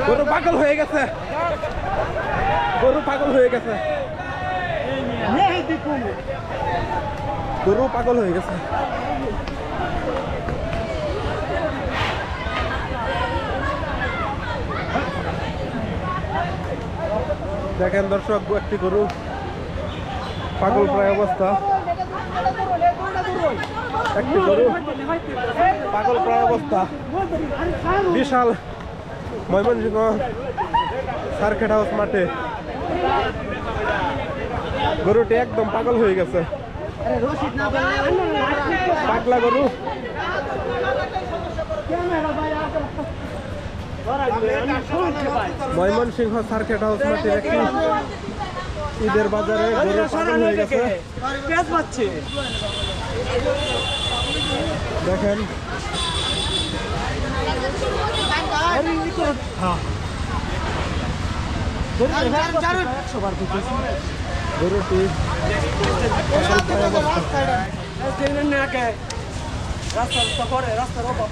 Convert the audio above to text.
গরু পাগল হয়ে গেছে, গরু পাগল হয়ে গেছে, গরু পাগল হয়ে গেছে। দেখেন দর্শক, একটি গরু পাগল প্রায় অবস্থা, একটি গরু পাগল প্রায় অবস্থা। বিশাল ময়মনসিংহ সার্কিট হাউস মাঠে গরুটি একদম পাগল হয়ে গেছে, পাগলা গরু। ময়মনসিংহ সার্কিট হাউস মাঠে একটি ঈদের বাজারে গরু পাগল হয়ে গেছে। দেখেন গরুটি রাস্তার অভাব